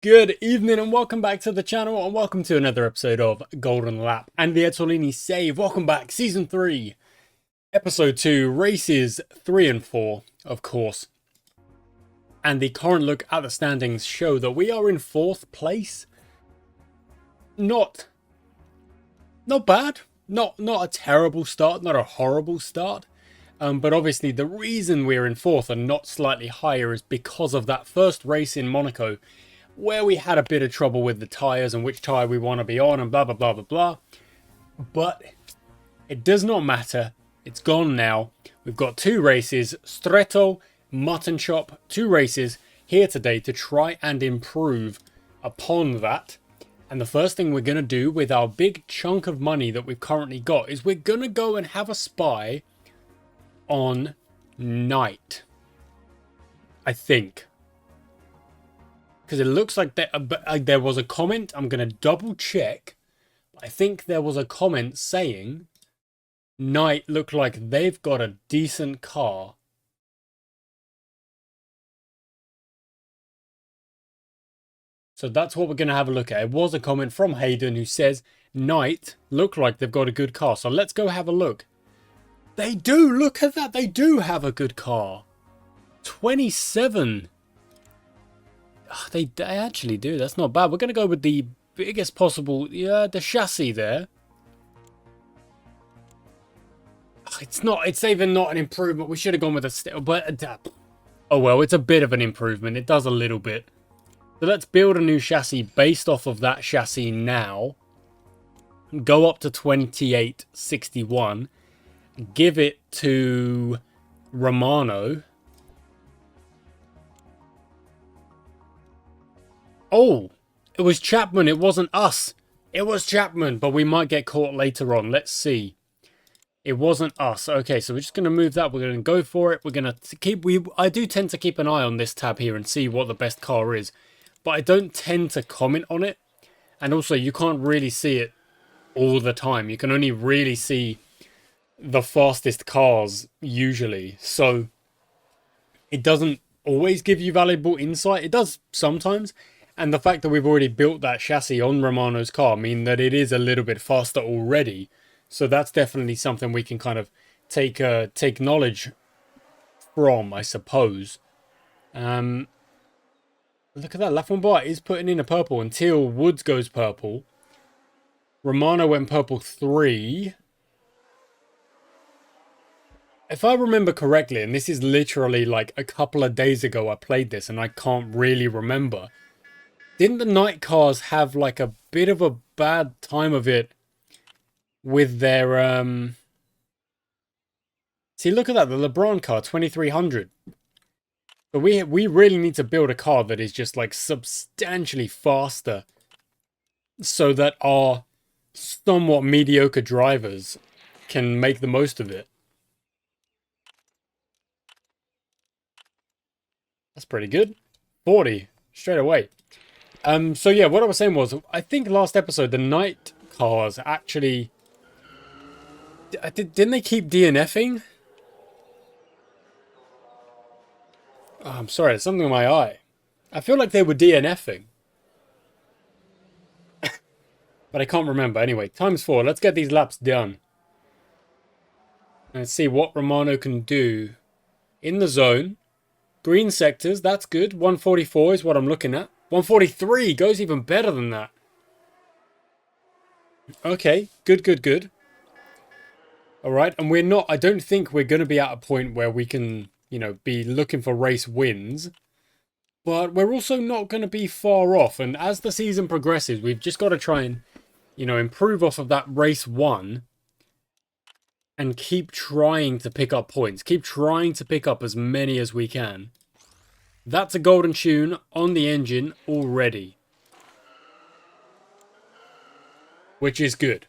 Good evening and welcome back to the channel and welcome to another episode of Golden Lap and the Ezzolini Save. Welcome back, Season 3, Episode 2, Races 3 and 4, of course. And the current look at the standings show that we are in 4th place. Not bad. Not a terrible start, not a horrible start. But obviously the reason we're in 4th and not slightly higher is because of that first race in Monaco, where we had a bit of trouble with the tyres and which tyre we want to be on and blah, blah, blah, blah, blah. But it does not matter. It's gone now. We've got 2 races, Stretto, Mutton Chop, 2 races here today to try and improve upon that. And the first thing we're going to do with our big chunk of money that we've currently got is we're going to go and have a spy on Knight. I think. Because it looks like there was a comment. I'm going to double check. I think there was a comment saying Knight look like they've got a decent car. So that's what we're going to have a look at. It was a comment from Hayden who says Knight look like they've got a good car. So let's go have a look. They do. Look at that. They do have a good car. 27. They actually do. That's not bad. We're going to go with the biggest possible... Yeah, the chassis there. It's even not an improvement. We should have gone with a... But, oh well, it's a bit of an improvement. It does a little bit. So let's build a new chassis based off of that chassis now. Go up to 2861. Give it to Romano. Oh, it was Chapman. It wasn't us. It was Chapman, but we might get caught later on. Let's see. It wasn't us. Okay, so we're just going to move that. We're going to go for it. We're going to keep... I do tend to keep an eye on this tab here and see what the best car is. But I don't tend to comment on it. And also, you can't really see it all the time. You can only really see the fastest cars, usually. So, it doesn't always give you valuable insight. It does sometimes. And the fact that we've already built that chassis on Romano's car mean that it is a little bit faster already. So that's definitely something we can kind of take knowledge from, I suppose. Look at that. Lafayette is putting in a purple until Woods goes purple. Romano went purple 3. If I remember correctly, and this is literally like a couple of days ago I played this and I can't really remember. Didn't the Knight cars have like a bit of a bad time of it with their... See, look at that. The LeBron car, 2300. But we really need to build a car that is just like substantially faster so that our somewhat mediocre drivers can make the most of it. That's pretty good. 40 straight away. So yeah, what I was saying was, I think last episode, the Knight cars actually... Didn't they keep DNFing? Oh, I'm sorry, there's something in my eye. I feel like they were DNFing. But I can't remember. Anyway, ×4. Let's get these laps done. Let's see what Romano can do. In the zone. Green sectors, that's good. 144 is what I'm looking at. 143 goes even better than that. Okay, good. Alright, and we're not... I don't think we're going to be at a point where we can... you know, be looking for race wins. But we're also not going to be far off. And as the season progresses, we've just got to try and, you know, improve off of that race 1. And keep trying to pick up points. Keep trying to pick up as many as we can. That's a golden tune on the engine already. Which is good.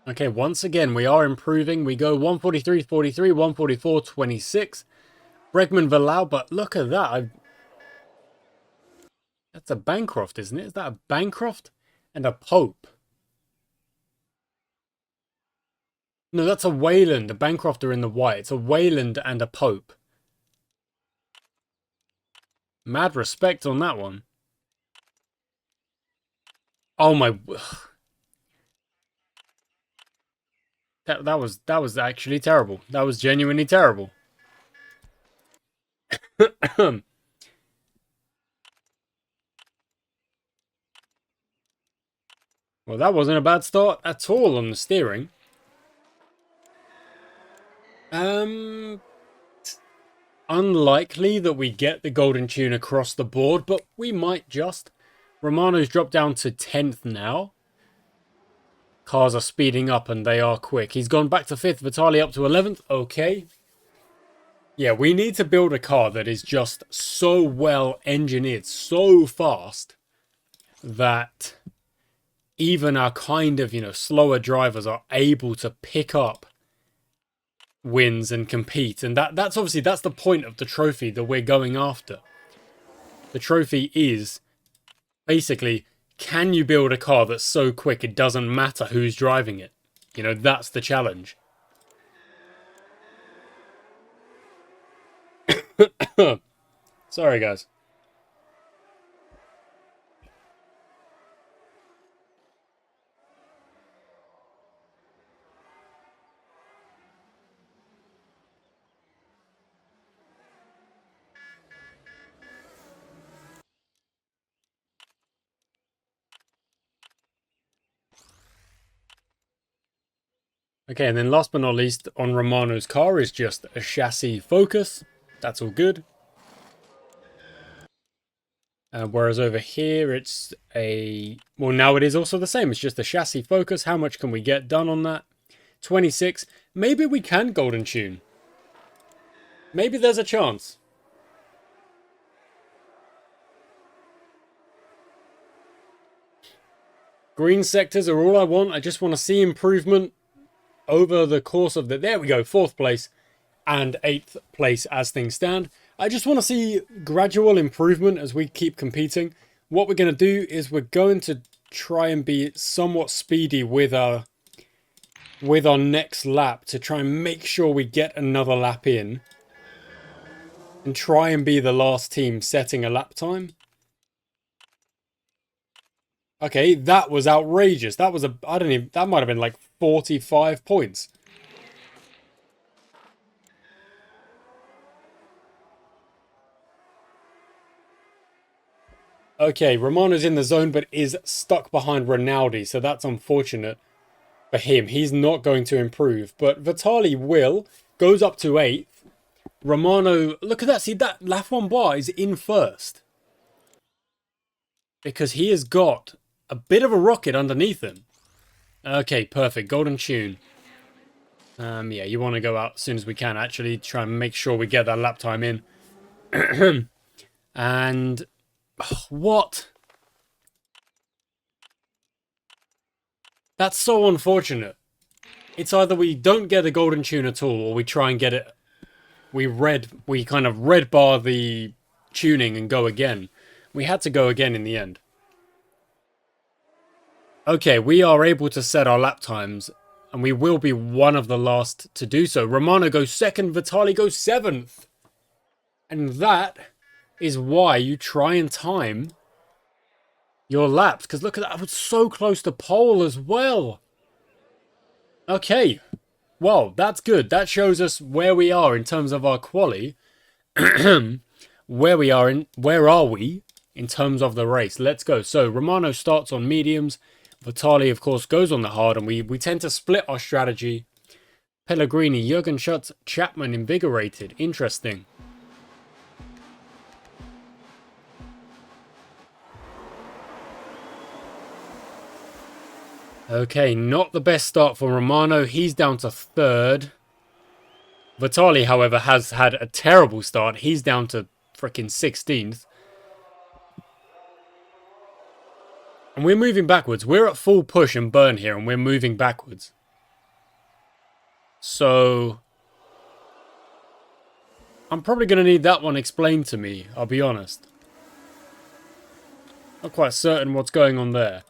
Okay, once again, we are improving. We go 143.43, 144.26. Bregman Valau, but look at that. That's a Bancroft, isn't it? Is that a Bancroft? And a Pope. No, that's a Wayland. A Bancrofter in the white. It's a Wayland and a Pope. Mad respect on that one. Oh my... That was actually terrible. That was genuinely terrible. Well, that wasn't a bad start at all on the steering. Unlikely that we get the golden tune across the board, but we might just. Romano's dropped down to 10th now. Cars are speeding up and they are quick. He's gone back to 5th. Vitali up to 11th. Okay. Yeah, we need to build a car that is just so well engineered, so fast, that even our kind of, slower drivers are able to pick up wins and compete. And that's obviously, that's the point of the trophy that we're going after. The trophy is basically, can you build a car that's so quick it doesn't matter who's driving it? That's the challenge. Sorry, guys. Okay, and then last but not least, on Romano's car is just a chassis focus. That's all good. Whereas over here, it's a... Well, now it is also the same. It's just a chassis focus. How much can we get done on that? 26. Maybe we can golden tune. Maybe there's a chance. Green sectors are all I want. I just want to see improvement over the course of the... There we go, 4th place and 8th place as things stand. I just want to see gradual improvement as we keep competing. What we're going to do is we're going to try and be somewhat speedy with our next lap to try and make sure we get another lap in. And try and be the last team setting a lap time. Okay, that was outrageous. That was that might have been like 45 points. Okay, Romano's in the zone but is stuck behind Rinaldi, so that's unfortunate for him. He's not going to improve, but Vitali will. Goes up to 8th. Romano, look at that. See, that Lafon Bar is in 1st. Because he has got a bit of a rocket underneath him. Okay, perfect. Golden tune. Yeah, you want to go out as soon as we can, actually. Try and make sure we get that lap time in. And... what? That's so unfortunate. It's either we don't get a golden tune at all, or we try and get it... We kind of red bar the tuning and go again. We had to go again in the end. Okay, we are able to set our lap times, and we will be one of the last to do so. Romano goes 2nd, Vitali goes 7th. And that is why you try and time your laps. Because look at that, I was so close to pole as well. Okay, well, that's good. That shows us where we are in terms of our quali. Where are we in terms of the race? Let's go. So Romano starts on mediums. Vitali, of course, goes on the hard, and we tend to split our strategy. Pellegrini, Jürgen Schutz, Chapman invigorated. Interesting. Okay, not the best start for Romano. He's down to 3rd. Vitali, however, has had a terrible start. He's down to freaking 16th. And we're moving backwards. We're at full push and burn here, and we're moving backwards. So... I'm probably going to need that one explained to me, I'll be honest. Not quite certain what's going on there.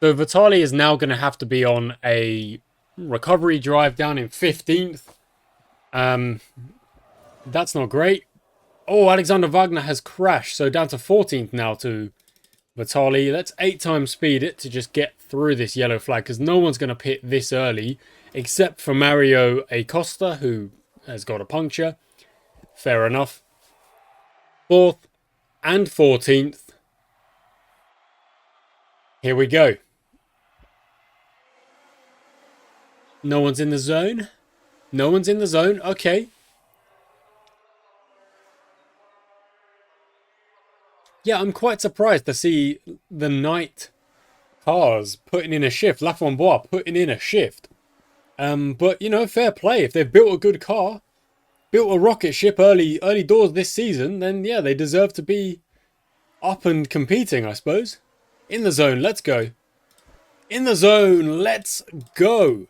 So Vitali is now going to have to be on a Recovery drive down in 15th. That's not great. Oh, Alexander Wagner has crashed, so down to 14th now to Vitali. Let's 8 times speed it to just get through this yellow flag, because no one's going to pit this early, except for Mario Acosta, who has got a puncture. Fair enough. 4th and 14th. Here we go. No one's in the zone. No one's in the zone. Okay. Yeah, I'm quite surprised to see the night cars putting in a shift. Laframboise putting in a shift. But, you know, fair play. If they've built a good car, built a rocket ship early doors this season, then, yeah, they deserve to be up and competing, I suppose. In the zone, let's go. In the zone, let's go.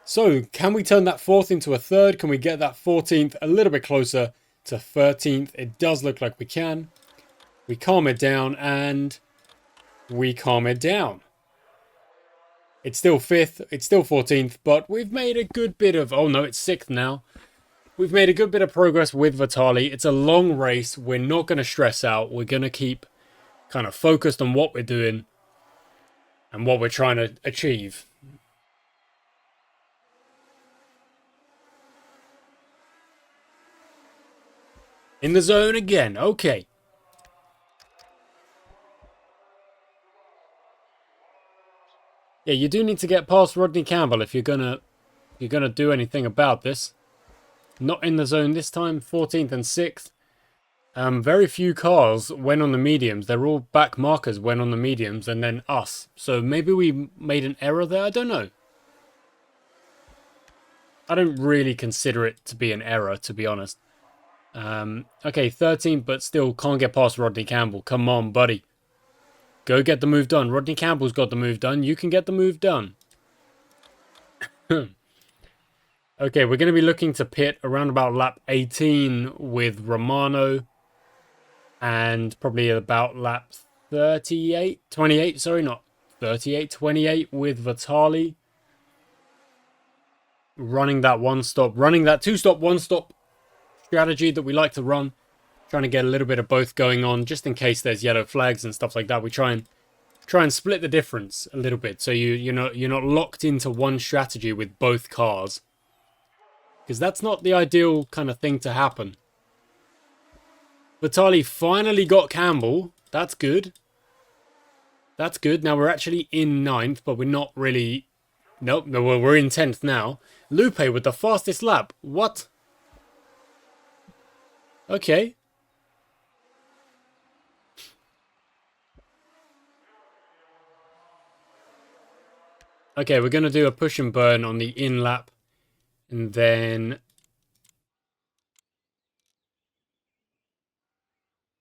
So, can we turn that 4th into a 3rd? Can we get that 14th a little bit closer to 13th? It does look like we can. We calm it down, and we calm it down. It's still 5th, it's still 14th, but we've made a good bit of... Oh no, it's 6th now. We've made a good bit of progress with Vitali. It's a long race. We're not going to stress out. We're going to keep kind of focused on what we're doing and what we're trying to achieve. In the zone again. Okay. Yeah, you do need to get past Rodney Campbell if you're gonna do anything about this. Not in the zone this time. 14th and 6th. Very few cars went on the mediums. They're all back markers went on the mediums, and then us. So maybe we made an error there. I don't know. I don't really consider it to be an error, to be honest. Okay, 13th, but still can't get past Rodney Campbell. Come on, buddy. Go get the move done. Rodney Campbell's got the move done. You can get the move done. Okay, we're going to be looking to pit around about lap 18 with Romano. And probably about lap 28, sorry, not 38, 28 with Vitali. Running that one-stop, running that two-stop, one-stop strategy that we like to run. Trying to get a little bit of both going on, just in case there's yellow flags and stuff like that. We try and split the difference a little bit, so you're not locked into one strategy with both cars, because that's not the ideal kind of thing to happen. Vitali finally got Campbell. That's good. That's good. Now we're actually in 9th, but we're not really... Nope, no, we're in 10th now. Lupe with the fastest lap. What? Okay. Okay, we're going to do a push and burn on the in lap. And then...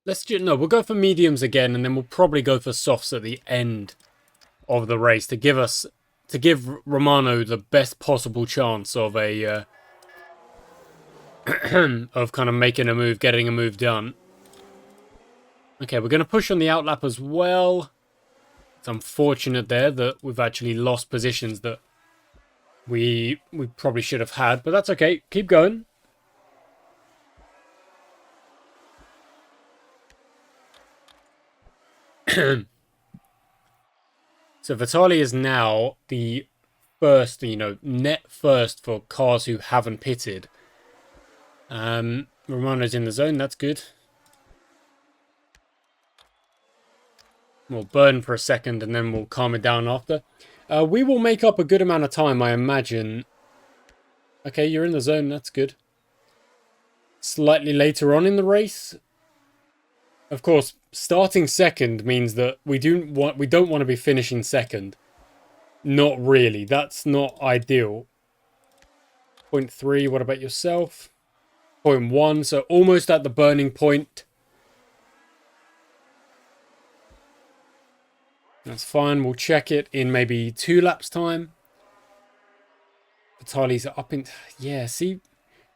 we'll go for mediums again, and then we'll probably go for softs at the end of the race to give Romano the best possible chance of a of kind of making a move, getting a move done. Okay, we're going to push on the outlap as well. It's unfortunate there that we've actually lost positions that we probably should have had, but that's okay. Keep going. So Vitali is now the first, net first for cars who haven't pitted. Romano's in the zone, that's good. We'll burn for a second and then we'll calm it down after. We will make up a good amount of time, I imagine. Okay, you're in the zone, that's good. Slightly later on in the race. Of course, starting second means that we don't want to be finishing second. Not really. That's not ideal. 0.3, what about yourself? 0.1, so almost at the burning point. That's fine. We'll check it in maybe 2 laps time. Vitali's up in... Yeah, see...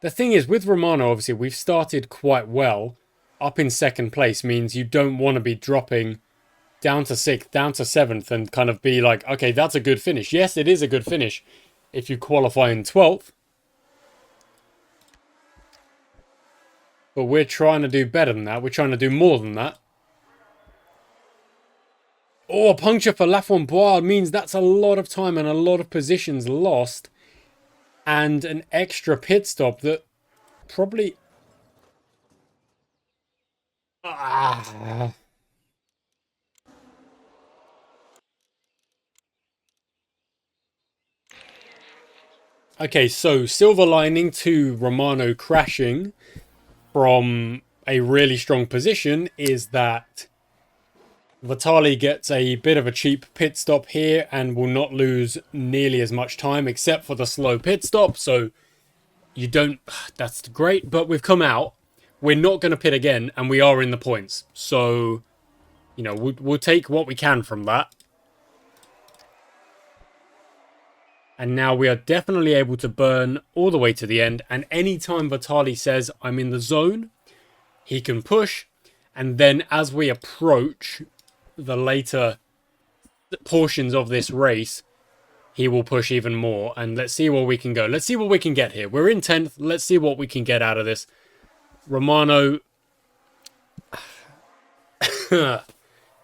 The thing is, with Romano, obviously, we've started quite well. Up in second place means you don't want to be dropping down to 6th, down to 7th, and kind of be like, okay, that's a good finish. Yes, it is a good finish. if you qualify in 12th. But we're trying to do better than that. We're trying to do more than that. Oh, a puncture for Laframboise means that's a lot of time and a lot of positions lost. And an extra pit stop that probably... Okay, so silver lining to Romano crashing from a really strong position is that Vitali gets a bit of a cheap pit stop here and will not lose nearly as much time except for the slow pit stop. So you don't... That's great, but we've come out. We're not going to pit again and we are in the points. So, you know, we'll take what we can from that. And now we are definitely able to burn all the way to the end. And anytime Vitali says, I'm in the zone, he can push. And then as we approach the later portions of this race, he will push even more. And let's see where we can go. Let's see what we can get here. We're in 10th. Let's see what we can get out of this. Romano.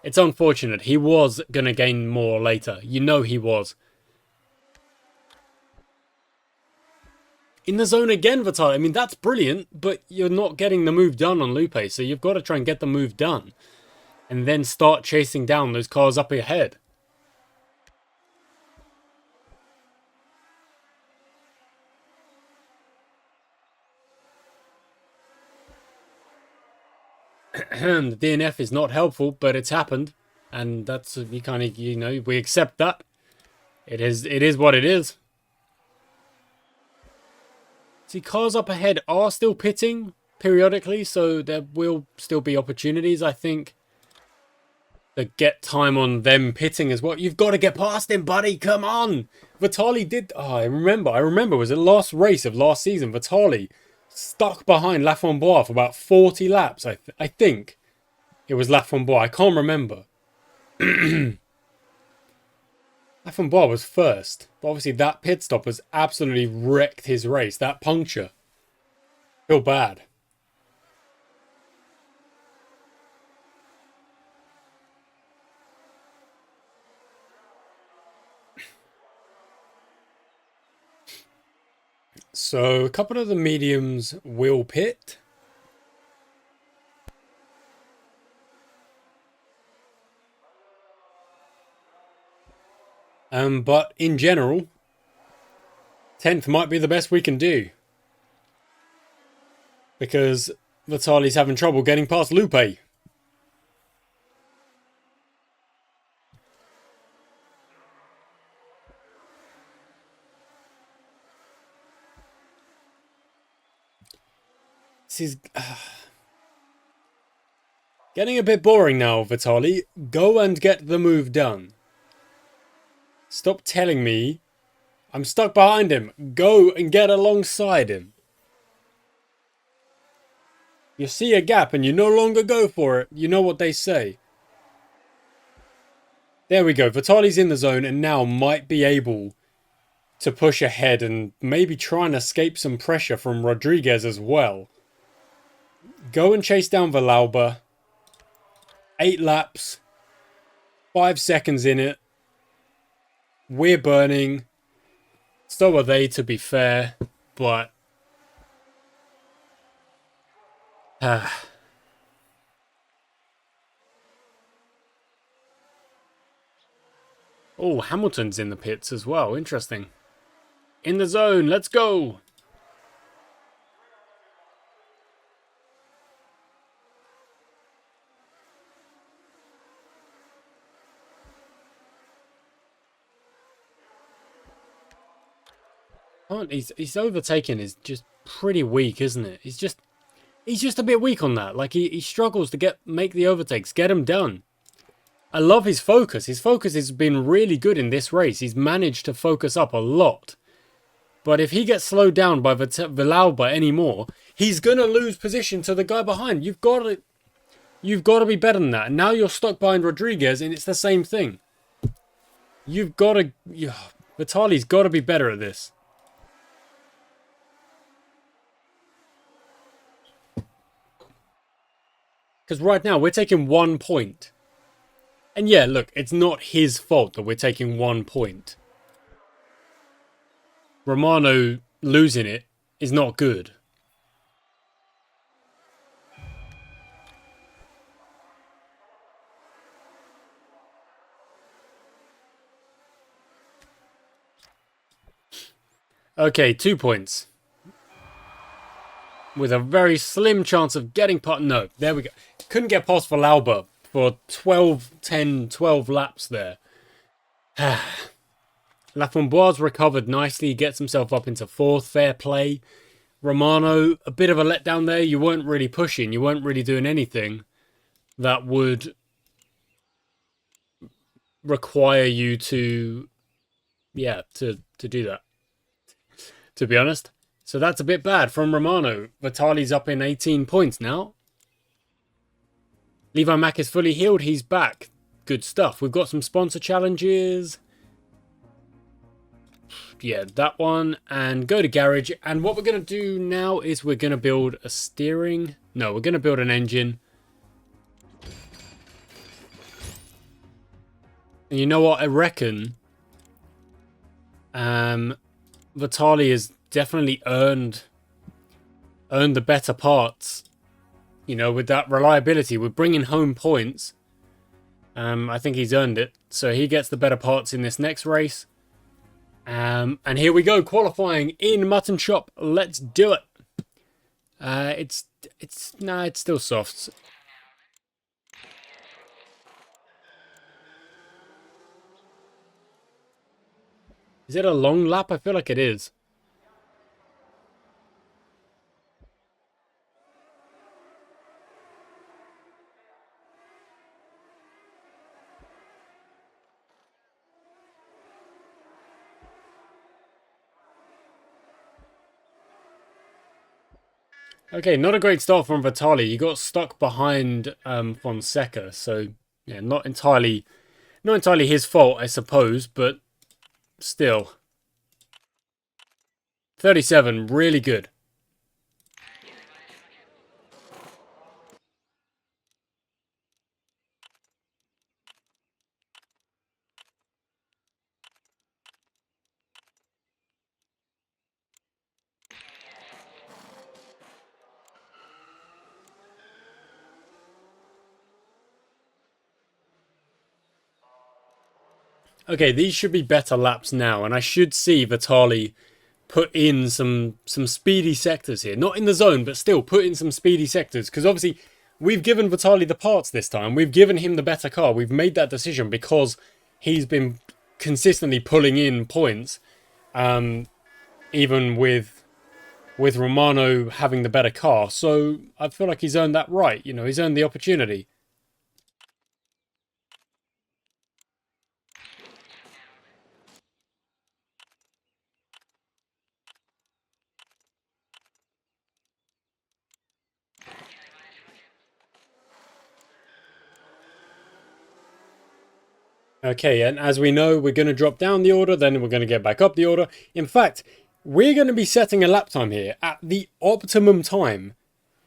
It's unfortunate. He was going to gain more later. You know he was. In the zone again, Vitali. I mean, that's brilliant, but you're not getting the move done on Lupe, so you've got to try and get the move done. And then start chasing down those cars up ahead. The DNF is not helpful, but it's happened. And that's, we kind of, you know, we accept that. It is what it is. See, cars up ahead are still pitting periodically, so there will still be opportunities, I think, to get time on them pitting as well. You've got to get past him, buddy. Come on. Vitali did... Oh, I remember. It was the last race of last season. Vitali stuck behind Laframboise for about 40 laps. I think it was Laframboise. I can't remember. Laframboise was first, but obviously that pit stop has absolutely wrecked his race. That puncture. Feel bad. So a couple of the mediums will pit. But in general, 10th might be the best we can do. Because Vitali's having trouble getting past Lupe. This is... getting a bit boring now, Vitali. Go and get the move done. Stop telling me I'm stuck behind him. Go and get alongside him. You see a gap and you no longer go for it. You know what they say. There we go. Vitali's in the zone and now might be able to push ahead and maybe try and escape some pressure from Rodriguez as well. Go and chase down Villalba. 8 laps. 5 seconds in it. We're burning. So are they, to be fair. But... Oh, Hamilton's in the pits as well. Interesting. In the zone. Let's go. His overtaking is just pretty weak, isn't it? He's just a bit weak on that. Like he struggles to make the overtakes, get them done. I love his focus. His focus has been really good in this race. He's managed to focus up a lot. But if he gets slowed down by Villalba anymore, he's gonna lose position to the guy behind. You've got to be better than that. And now you're stuck behind Rodriguez, and it's the same thing. You've got to... Vitali's got to be better at this. Because right now, we're taking 1 point. And yeah, look, it's not his fault that we're taking 1 point. Romano losing it is not good. Okay, 2 points. With a very slim chance of getting past... No, there we go. Couldn't get past Valauba for 10, 12 laps there. Laframboise recovered nicely. He gets himself up into 4th. Fair play. Romano, a bit of a letdown there. You weren't really pushing. You weren't really doing anything that would require you to... Yeah, to do that. To be honest. So that's a bit bad from Romano. Vitali's up in 18 points now. Levi Mack is fully healed. He's back. Good stuff. We've got some sponsor challenges. Yeah, that one. And go to garage. And what we're going to do now is we're going to build a steering. No, we're going to build an engine. And you know what? I reckon Vitali has definitely earned the better parts. You know, with that reliability, we're bringing home points. I think he's earned it. So he gets the better parts in this next race. And here we go, qualifying in Mutton Shop. Let's do it. It's still soft. Is it a long lap? I feel like it is. Okay, not a great start from Vitali. He got stuck behind Fonseca, so yeah, not entirely his fault, I suppose, but still. 37, really good. Okay, these should be better laps now, and I should see Vitali put in some speedy sectors here. Not in the zone, but still put in some speedy sectors, because obviously we've given Vitali the parts this time. We've given him the better car. We've made that decision because he's been consistently pulling in points, even with Romano having the better car. So I feel like he's earned that right. You know, he's earned the opportunity. Okay, and as we know, we're going to drop down the order, then we're going to get back up the order. In fact, we're going to be setting a lap time here at the optimum time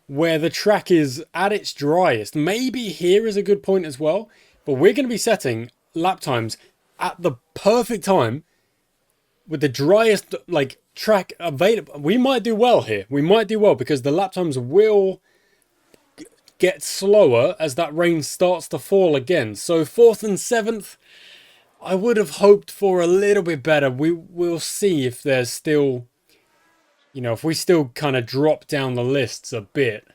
where the track is at its driest. Maybe here is a good point as well, but we're going to be setting lap times at the perfect time with the driest track available. We might do well here. We might do well because the lap times will get slower as that rain starts to fall again. So 4th and 7th, I would have hoped for a little bit better. We'll see if there's still, you know, if we still kind of drop down the lists a bit.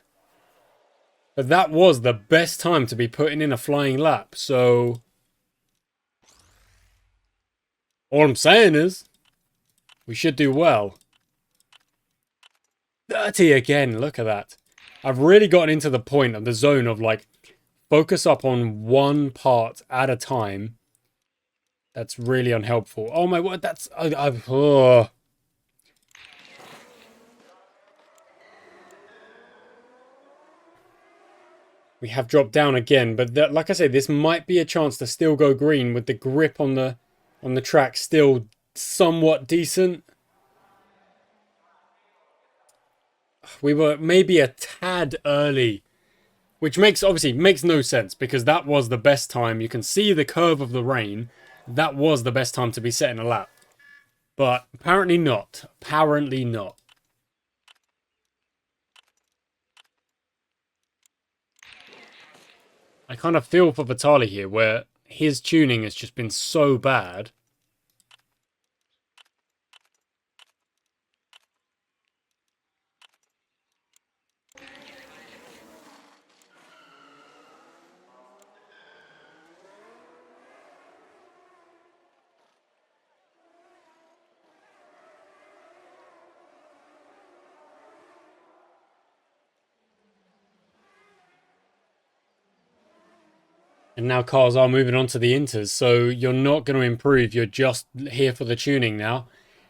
But that was the best time to be putting in a flying lap. So all I'm saying is we should do well. 30 again. Look at that. I've really gotten into the point of the zone of like focus up on one part at a time. That's really unhelpful. Oh my word, that's oh. We have dropped down again, but like I say, this might be a chance to still go green with the grip on the track still somewhat decent. We were maybe a tad early, which obviously makes no sense because that was the best time. You can see the curve of the rain. That was the best time to be setting a lap. But apparently not. Apparently not. I kind of feel for Vitali here, where his tuning has just been so bad. And now cars are moving on to the inters, so you're not going to improve. You're just here for the tuning now.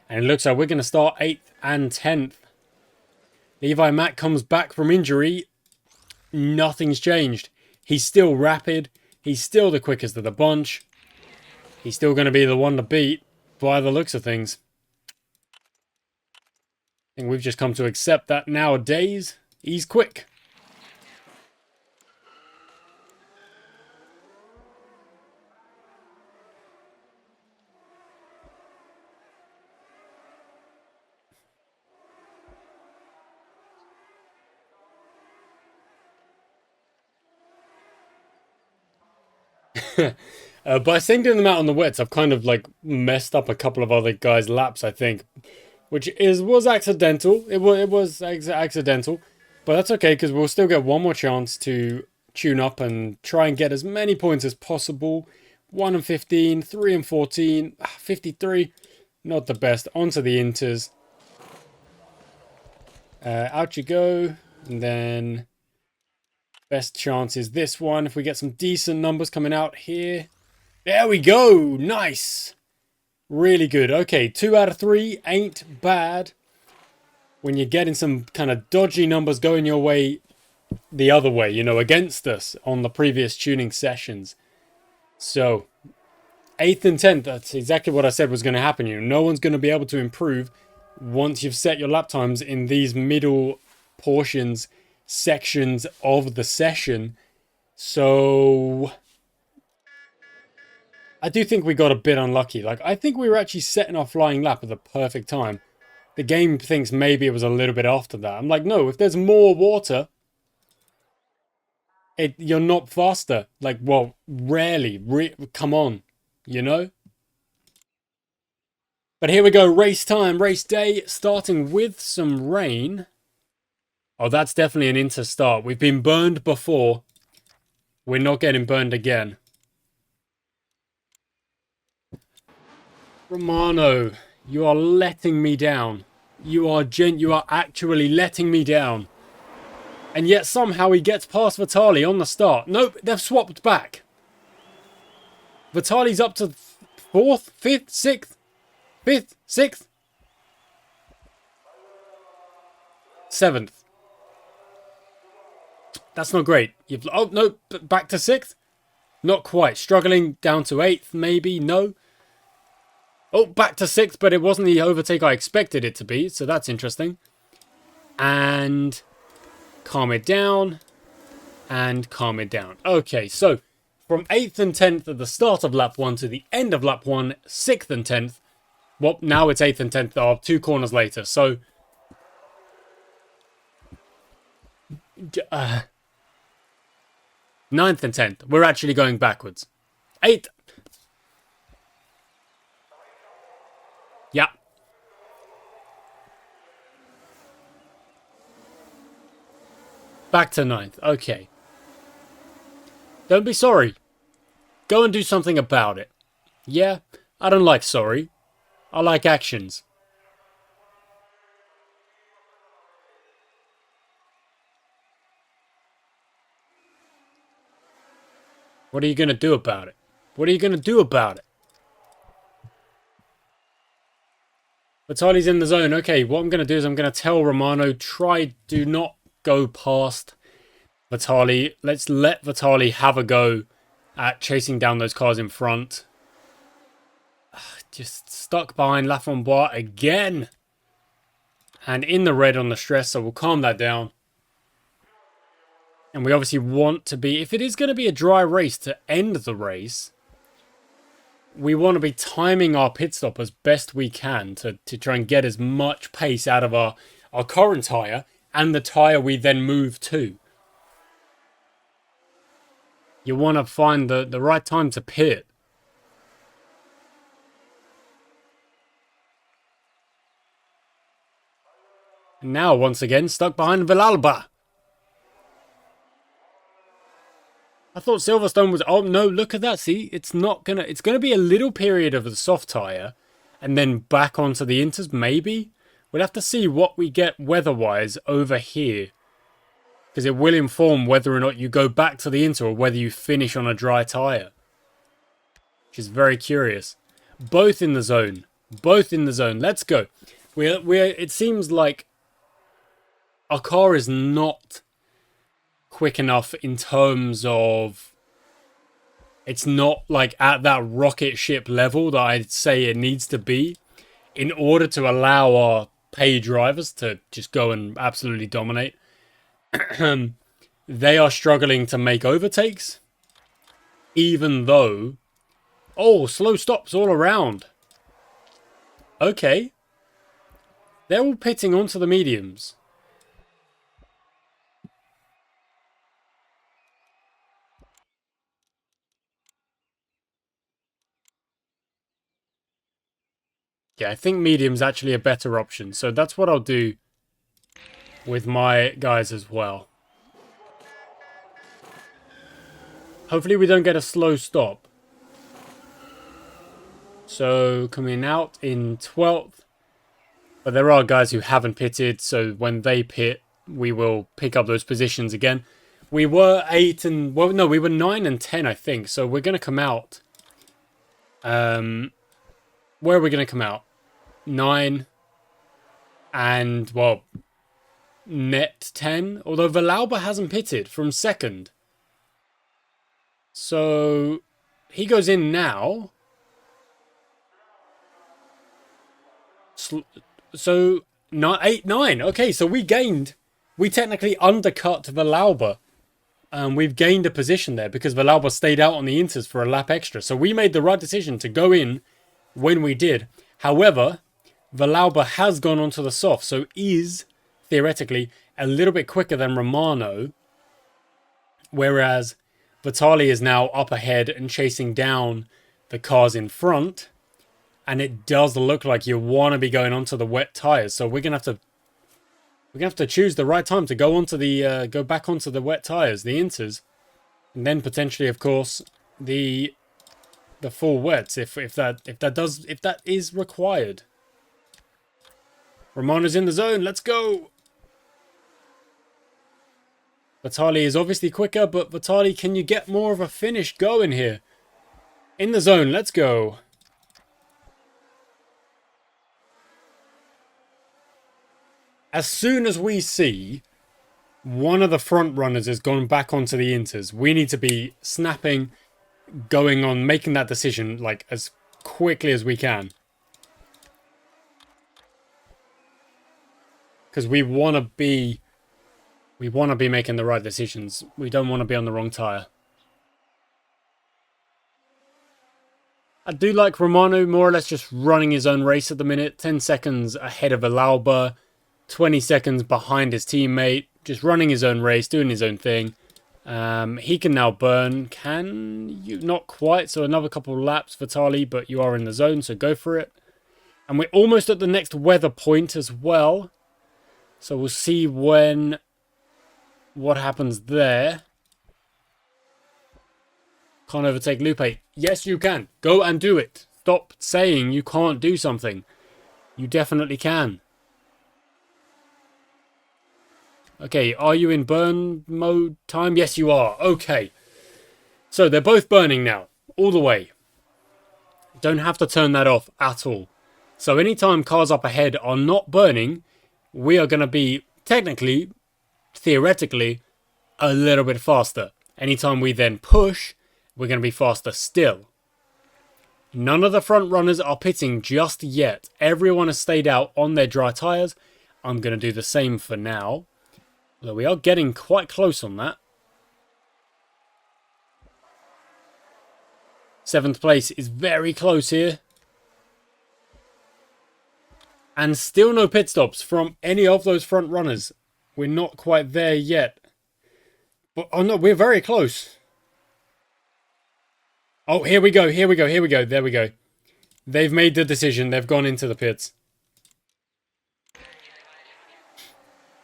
And it looks like we're going to start 8th and 10th. Levi Mack comes back from injury. Nothing's changed. He's still rapid. He's still the quickest of the bunch. He's still going to be the one to beat by the looks of things. I think we've just come to accept that nowadays. He's quick. By sending them out on the wets, I've kind of like messed up a couple of other guys' laps, I think, which was accidental. It was accidental, but that's okay because we'll still get one more chance to tune up and try and get as many points as possible. 1 and 15, 3 and 14, 53, not the best. Onto the inters. Out you go, and then best chance is this one. If we get some decent numbers coming out here. There we go. Nice. Really good. Okay, 2 out of 3 ain't bad. When you're getting some kind of dodgy numbers going your way the other way, you know, against us on the previous tuning sessions. So, 8th and 10th, that's exactly what I said was going to happen. You know, no one's going to be able to improve once you've set your lap times in these middle portions, sections of the session. So I do think we got a bit unlucky. Like, I think we were actually setting our flying lap at the perfect time. The game thinks maybe it was a little bit after that. I'm like, no, if there's more water, you're not faster. Like, well, rarely. Come on, you know? But here we go, race time, race day, starting with some rain. Oh, that's definitely an inter start. We've been burned before. We're not getting burned again. Romano, you are letting me down. You are actually letting me down. And yet somehow he gets past Vitali on the start. Nope, they've swapped back. Vitali's up to 4th, 5th, 6th, 5th, 6th, 7th. That's not great. Oh, no, back to 6th? Not quite. Struggling down to 8th, maybe. No. Oh, back to 6th, but it wasn't the overtake I expected it to be, so that's interesting. And calm it down. And calm it down. Okay, so from 8th and 10th at the start of lap 1 to the end of lap 1, 6th and 10th. Well, now it's 8th and 10th. There are 2 corners later, so 9th and 10th. We're actually going backwards. 8th. Yeah. Back to 9th. Okay. Don't be sorry. Go and do something about it. Yeah, I don't like sorry. I like actions. What are you going to do about it? What are you going to do about it? Vitali's in the zone. Okay, what I'm going to do is I'm going to tell Romano, do not go past Vitali. Let's let Vitali have a go at chasing down those cars in front. just stuck behind Laframboise again. And in the red on the stress, so we'll calm that down. And we obviously want to be, if it is going to be a dry race to end the race, we want to be timing our pit stop as best we can to try and get as much pace out of our current tyre and the tyre we then move to. You want to find the right time to pit. And now, once again, stuck behind Villalba. I thought Silverstone was... Oh, no, look at that. See, it's not going to... It's going to be a little period of the soft tyre. And then back onto the inters, maybe? We'll have to see what we get weather-wise over here. Because it will inform whether or not you go back to the inter or whether you finish on a dry tyre. Which is very curious. Both in the zone. Both in the zone. Let's go. It seems like our car is not quick enough in terms of... It's not like at that rocket ship level that I'd say it needs to be in order to allow our paid drivers to just go and absolutely dominate. They are struggling to make overtakes, even though... Oh, slow stops all around. Okay. They're all pitting onto the mediums. Yeah, I think medium's actually a better option. So that's what I'll do with my guys as well. Hopefully we don't get a slow stop. So coming out in 12th. But there are guys who haven't pitted. So when they pit, we will pick up those positions again. We were 8 and... Well, no, we were 9 and 10, I think. So we're going to come out. Where are we going to come out? 9 and, well, net 10. Although Villalba hasn't pitted from second. So he goes in now. So 8, 9. Okay, so we gained. We technically undercut Villalba. We've gained a position there because Villalba stayed out on the inters for a lap extra. So we made the right decision to go in when we did. However, Villalba has gone onto the soft, so is theoretically a little bit quicker than Romano. Whereas Vitali is now up ahead and chasing down the cars in front. And it does look like you want to be going onto the wet tires. So we're gonna have to choose the right time to go onto the go back onto the wet tires, the inters, and then potentially, of course, the full wets if that is required. Romano's in the zone. Let's go. Vitali is obviously quicker, but Vitali, can you get more of a finish going here? In the zone. Let's go. As soon as we see one of the front runners has gone back onto the inters, we need to be snapping, going on, making that decision like as quickly as we can. Because we want to be making the right decisions. We don't want to be on the wrong tyre. I do like Romano more or less just running his own race at the minute. 10 seconds ahead of Villalba. 20 seconds behind his teammate. Just running his own race, doing his own thing. He can now burn. Can you? Not quite. So another couple of laps, Vitali, but you are in the zone, so go for it. And we're almost at the next weather point as well. So we'll see what happens there. Can't overtake Lupe. Yes, you can. Go and do it. Stop saying you can't do something. You definitely can. Okay, are you in burn mode time? Yes, you are. Okay. So they're both burning now. All the way. Don't have to turn that off at all. So anytime cars up ahead are not burning, we are going to be technically, theoretically, a little bit faster. Anytime we then push, we're going to be faster still. None of the front runners are pitting just yet. Everyone has stayed out on their dry tyres. I'm going to do the same for now. Although we are getting quite close on that. 7th place is very close here. And still no pit stops from any of those front runners. We're not quite there yet. But, oh no, we're very close. Oh, here we go, here we go, here we go. There we go. They've made the decision. They've gone into the pits.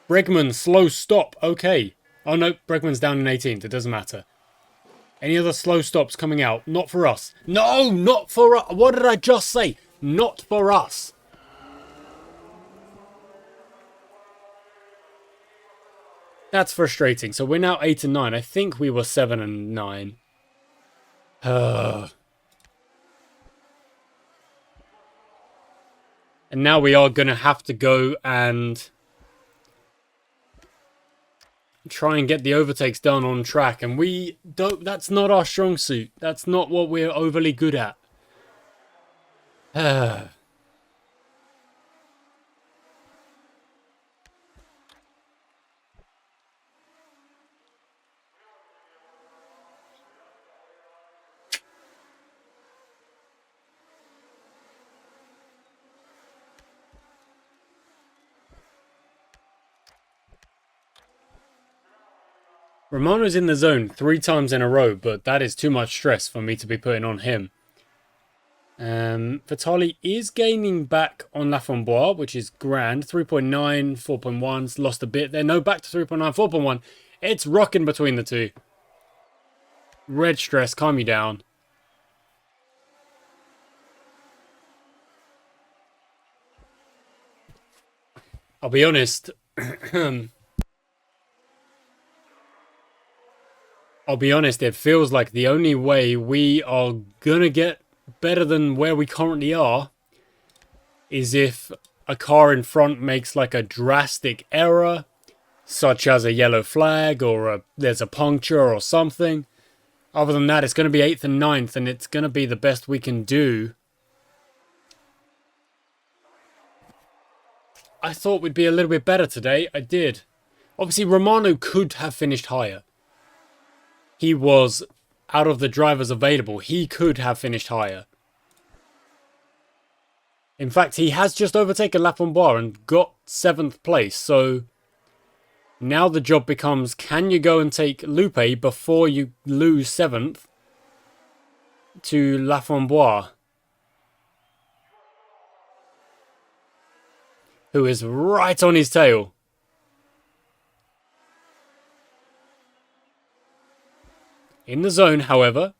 Bregman, slow stop. Okay. Oh no, Bregman's down in 18th. It doesn't matter. Any other slow stops coming out? Not for us. No, not for us. What did I just say? Not for us. That's frustrating. So we're now 8 and 9. I think we were 7 and 9. And now we are going to have to go and try and get the overtakes done on track. And we don't, that's not our strong suit. That's not what we're overly good at. Romano's in the zone 3 times in a row, but that is too much stress for me to be putting on him. Vitali is gaining back on Laframboise, which is grand. 3.9, 4.1, lost a bit there. No, back to 3.9, 4.1. It's rocking between the two. Red stress, calm you down. I'll be honest. I'll be honest, it feels like the only way we are gonna get better than where we currently are is if a car in front makes like a drastic error, such as a yellow flag or there's a puncture or something. Other than that, it's going to be 8th and 9th, and it's going to be the best we can do. I thought we'd be a little bit better today. I did. Obviously, Romano could have finished higher. He was, out of the drivers available, he could have finished higher. In fact, he has just overtaken Laframboise and got 7th place. So now the job becomes, can you go and take Lupe before you lose 7th to Laframboise, who is right on his tail. In the zone, however.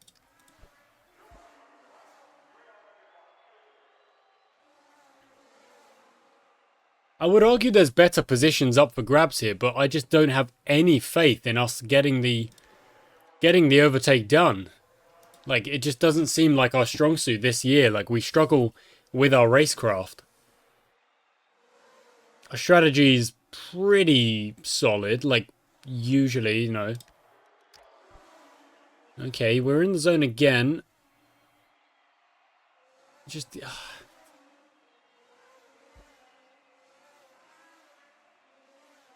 I would argue there's better positions up for grabs here, but I just don't have any faith in us getting the overtake done. Like, it just doesn't seem like our strong suit this year. Like, we struggle with our racecraft. Our strategy is pretty solid, like, usually, you know. Okay, we're in the zone again. Just...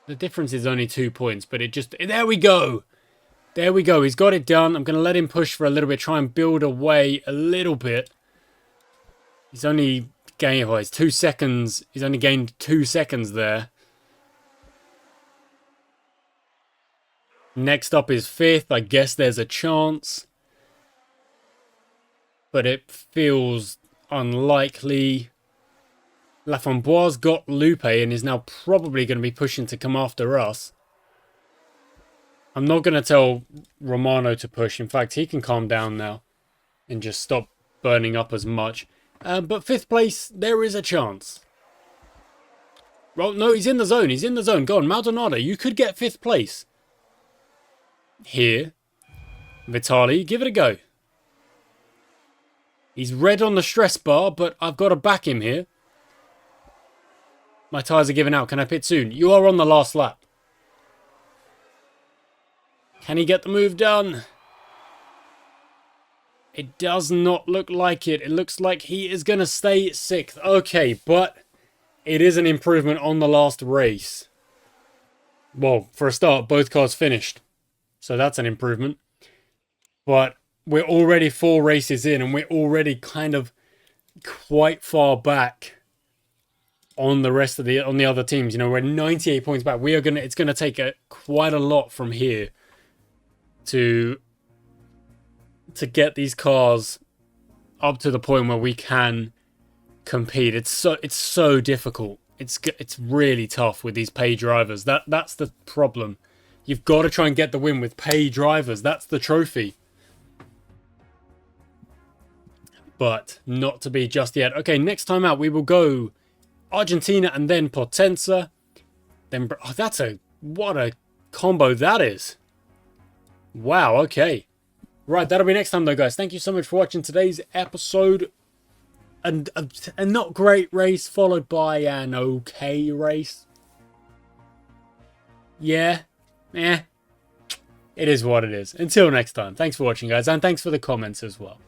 The difference is only 2 points, but it just... There we go! There we go. He's got it done. I'm going to let him push for a little bit, try and build away a little bit. He's only gained... Oh, it's 2 seconds. He's only gained 2 seconds there. Next up is 5th. I guess there's a chance. But it feels unlikely. Laframboise got Lupe and is now probably going to be pushing to come after us. I'm not going to tell Romano to push. In fact, he can calm down now and just stop burning up as much. But 5th place, there is a chance. Well, no, he's in the zone. He's in the zone. Go on, Maldonado, you could get 5th place. Here. Vitali, give it a go. He's red on the stress bar, but I've got to back him here. My tyres are giving out. Can I pit soon? You are on the last lap. Can he get the move done? It does not look like it. It looks like he is going to stay 6th. Okay, but it is an improvement on the last race. Well, for a start, both cars finished. So that's an improvement. But we're already 4 races in and we're already kind of quite far back on the rest of the other teams. You know, we're 98 points back. It's going to take quite a lot from here to get these cars up to the point where we can compete. It's so difficult. It's really tough with these pay drivers. That's the problem. You've got to try and get the win with pay drivers. That's the trophy. But not to be just yet. Okay, next time out we will go Argentina and then Potenza. Then what a combo that is. Wow, okay. Right, that'll be next time though, guys. Thank you so much for watching today's episode. And a not great race followed by an okay race. Yeah. It is what it is. Until next time. Thanks for watching, guys. And thanks for the comments as well.